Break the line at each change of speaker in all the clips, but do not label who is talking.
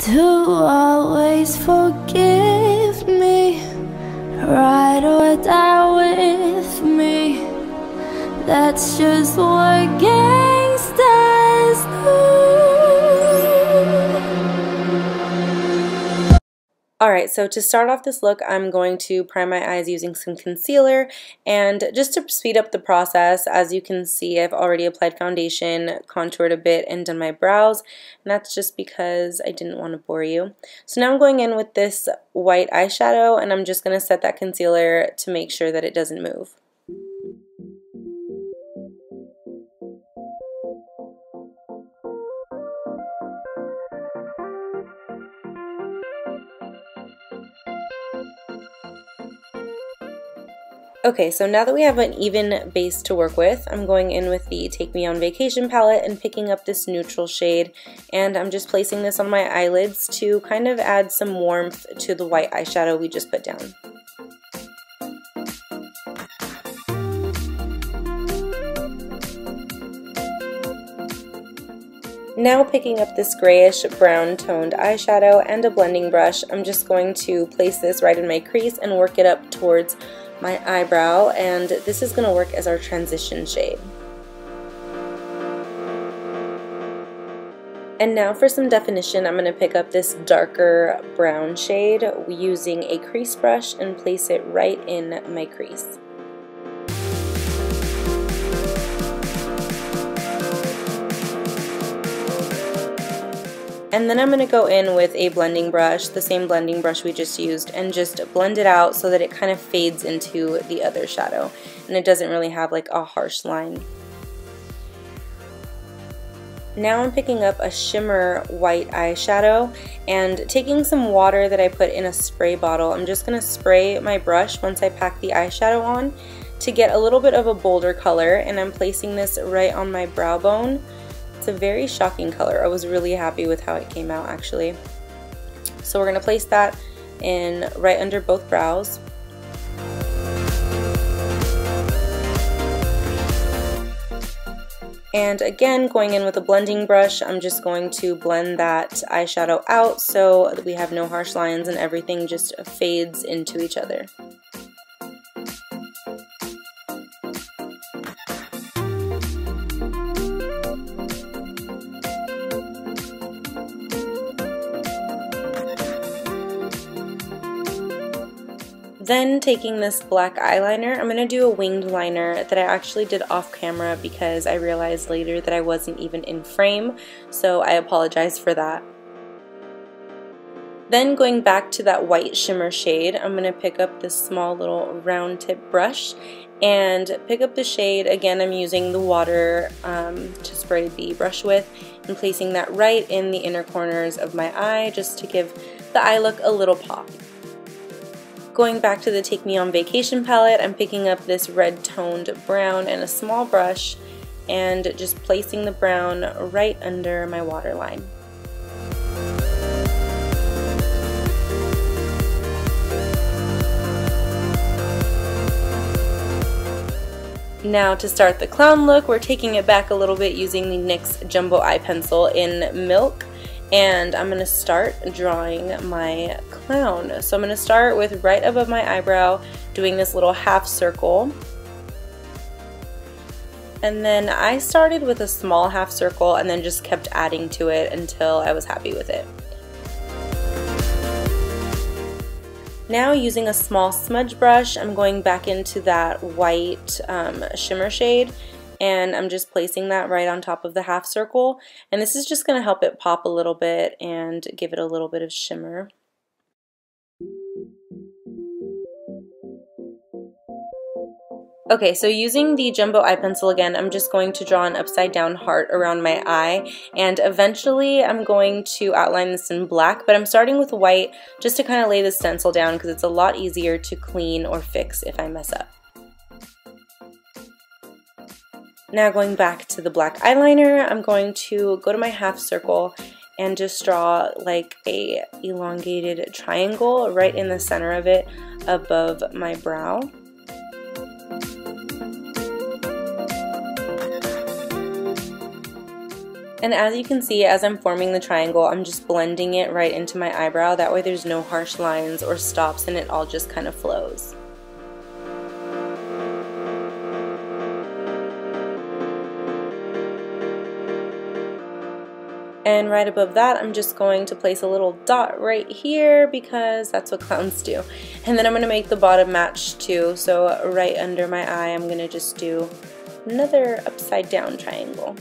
to always forgive me, ride or die with me. That's just what gangsters do.
Alright, so to start off this look, I'm going to prime my eyes using some concealer, and just to speed up the process, as you can see, I've already applied foundation, contoured a bit, and done my brows, and that's just because I didn't want to bore you. So now I'm going in with this white eyeshadow, and I'm just going to set that concealer to make sure that it doesn't move. Okay, so now that we have an even base to work with, I'm going in with the Take Me On Vacation palette and picking up this neutral shade, and I'm just placing this on my eyelids to kind of add some warmth to the white eyeshadow we just put down. Now picking up this grayish brown toned eyeshadow and a blending brush, I'm just going to place this right in my crease and work it up towards my eyebrow, and this is going to work as our transition shade. And now for some definition, I'm going to pick up this darker brown shade using a crease brush and place it right in my crease. And then I'm going to go in with a blending brush, the same blending brush we just used, and just blend it out so that it kind of fades into the other shadow and it doesn't really have like a harsh line. Now I'm picking up a shimmer white eyeshadow and taking some water that I put in a spray bottle. I'm just going to spray my brush once I pack the eyeshadow on to get a little bit of a bolder color, and I'm placing this right on my brow bone. It's a very shocking color. I was really happy with how it came out actually. So we're going to place that in right under both brows. And again, going in with a blending brush, I'm just going to blend that eyeshadow out so that we have no harsh lines and everything just fades into each other. Then taking this black eyeliner, I'm going to do a winged liner that I actually did off camera because I realized later that I wasn't even in frame, so I apologize for that. Then going back to that white shimmer shade, I'm going to pick up this small little round tip brush and pick up the shade. Again, I'm using the water to spray the brush with and placing that right in the inner corners of my eye just to give the eye look a little pop. Going back to the Take Me On Vacation palette, I'm picking up this red toned brown and a small brush and just placing the brown right under my waterline. Now to start the clown look, we're taking it back a little bit using the NYX Jumbo Eye Pencil in Milk. And I'm going to start drawing my clown. So I'm going to start with right above my eyebrow, doing this little half circle. And then I started with a small half circle and then just kept adding to it until I was happy with it. Now using a small smudge brush, I'm going back into that white shimmer shade, and I'm just placing that right on top of the half circle, and this is just going to help it pop a little bit and give it a little bit of shimmer. Okay, so using the Jumbo Eye Pencil again, I'm just going to draw an upside down heart around my eye, and eventually I'm going to outline this in black, but I'm starting with white just to kind of lay the stencil down because it's a lot easier to clean or fix if I mess up. Now going back to the black eyeliner, I'm going to go to my half circle and just draw like a elongated triangle right in the center of it above my brow. And as you can see, as I'm forming the triangle, I'm just blending it right into my eyebrow. That way there's no harsh lines or stops and it all just kind of flows. And right above that, I'm just going to place a little dot right here because that's what clowns do. And then I'm going to make the bottom match too. So right under my eye, I'm going to just do another upside down triangle.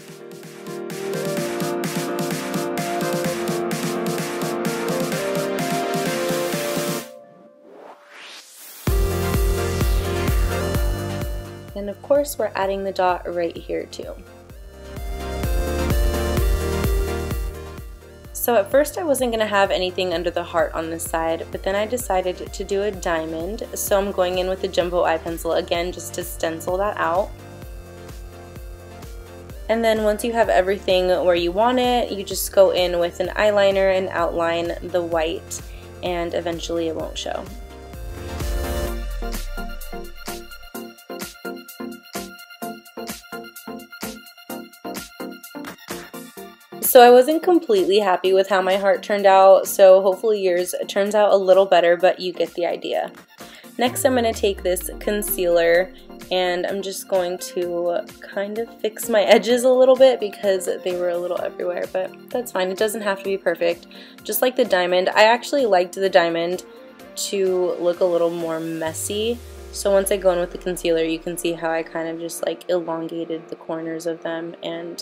And of course, we're adding the dot right here too. So at first I wasn't going to have anything under the heart on this side, but then I decided to do a diamond. So I'm going in with the jumbo eye pencil again just to stencil that out. And then once you have everything where you want it, you just go in with an eyeliner and outline the white, and eventually it won't show. So I wasn't completely happy with how my heart turned out, so hopefully yours turns out a little better, but you get the idea. Next I'm going to take this concealer and I'm just going to kind of fix my edges a little bit because they were a little everywhere, but that's fine. It doesn't have to be perfect. Just like the diamond, I actually liked the diamond to look a little more messy. So once I go in with the concealer, you can see how I kind of just like elongated the corners of them, and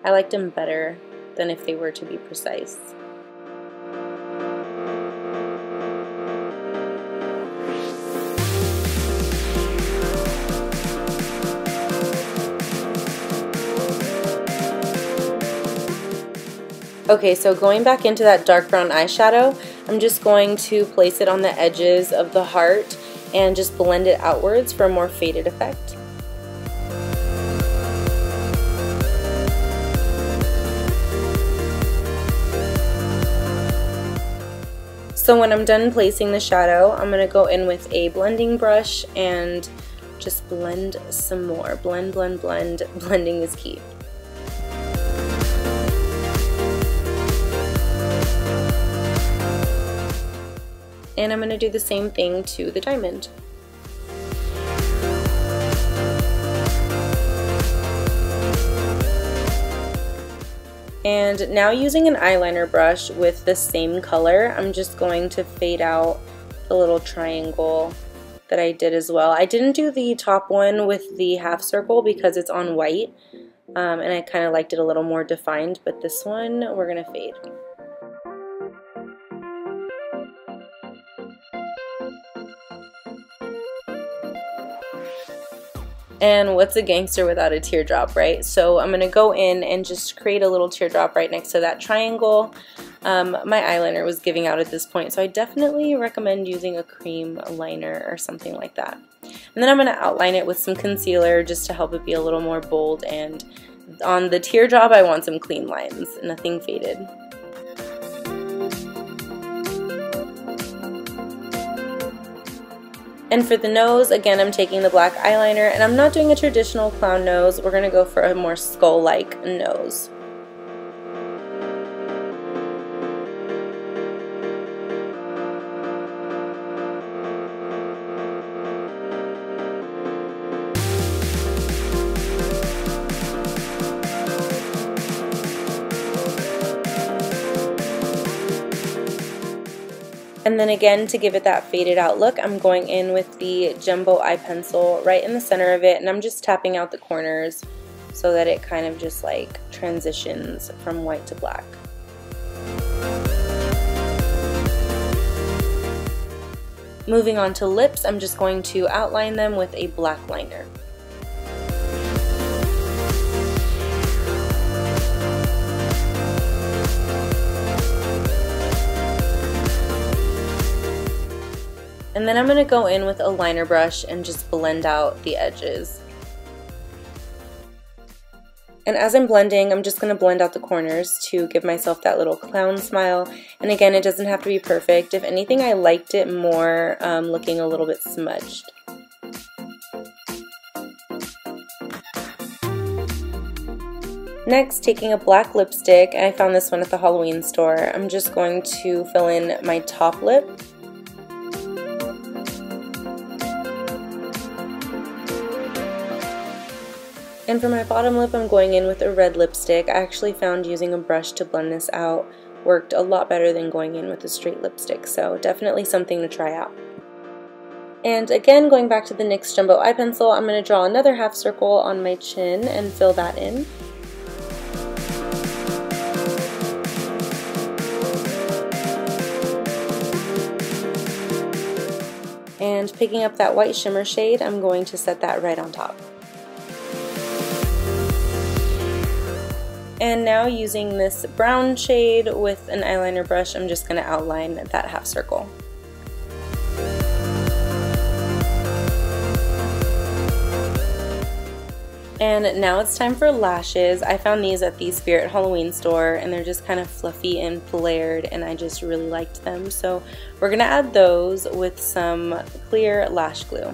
I liked them better than if they were to be precise. Okay, so going back into that dark brown eyeshadow, I'm just going to place it on the edges of the heart and just blend it outwards for a more faded effect. So when I'm done placing the shadow, I'm going to go in with a blending brush and just blend some more. Blend, blend, blend. Blending is key. And I'm going to do the same thing to the diamond. And now using an eyeliner brush with the same color, I'm just going to fade out the little triangle that I did as well. I didn't do the top one with the half circle because it's on white, and I kind of liked it a little more defined, but this one we're going to fade. And what's a gangster without a teardrop, right? So I'm going to go in and just create a little teardrop right next to that triangle. My eyeliner was giving out at this point, so I definitely recommend using a cream liner or something like that. And then I'm going to outline it with some concealer just to help it be a little more bold, and on the teardrop I want some clean lines, nothing faded. And for the nose, again, I'm taking the black eyeliner, and I'm not doing a traditional clown nose. We're going to go for a more skull-like nose. And then again, to give it that faded out look, I'm going in with the jumbo eye pencil right in the center of it, and I'm just tapping out the corners so that it kind of just like transitions from white to black. Moving on to lips, I'm just going to outline them with a black liner. And then I'm going to go in with a liner brush and just blend out the edges. And as I'm blending, I'm just going to blend out the corners to give myself that little clown smile. And again, it doesn't have to be perfect. If anything, I liked it more looking a little bit smudged. Next, taking a black lipstick, and I found this one at the Halloween store, I'm just going to fill in my top lip. And for my bottom lip, I'm going in with a red lipstick. I actually found using a brush to blend this out worked a lot better than going in with a straight lipstick, so definitely something to try out. And again, going back to the NYX Jumbo Eye Pencil, I'm going to draw another half circle on my chin and fill that in. And picking up that white shimmer shade, I'm going to set that right on top. And now using this brown shade with an eyeliner brush, I'm just going to outline that half circle. And now it's time for lashes. I found these at the Spirit Halloween store, and they're just kind of fluffy and flared, and I just really liked them. So we're going to add those with some clear lash glue.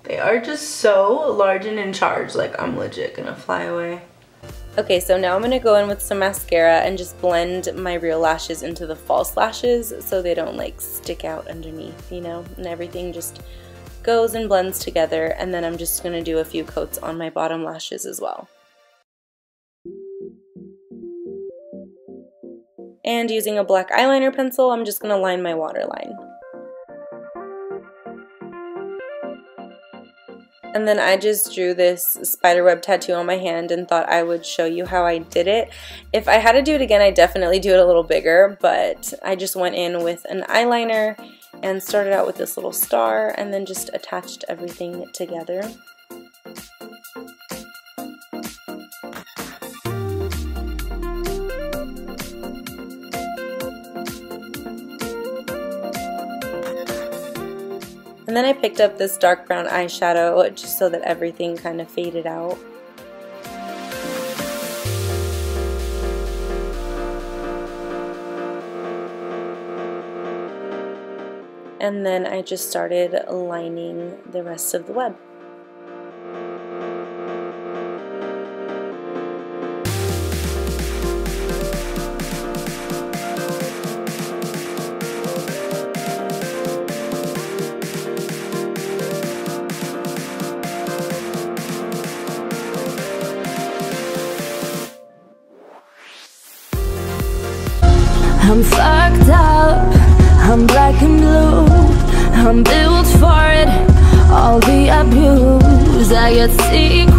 They are just so large and in charge, like I'm legit gonna fly away. Okay, so now I'm going to go in with some mascara and just blend my real lashes into the false lashes so they don't like stick out underneath, you know, and everything just goes and blends together. And then I'm just going to do a few coats on my bottom lashes as well. And using a black eyeliner pencil, I'm just going to line my waterline. And then I just drew this spiderweb tattoo on my hand and thought I would show you how I did it. If I had to do it again, I'd definitely do it a little bigger, but I just went in with an eyeliner and started out with this little star and then just attached everything together. And then I picked up this dark brown eyeshadow just so that everything kind of faded out. And then I just started lining the rest of the web.
I'm fucked up, I'm black and blue, I'm built for it, all the abuse. I got secrets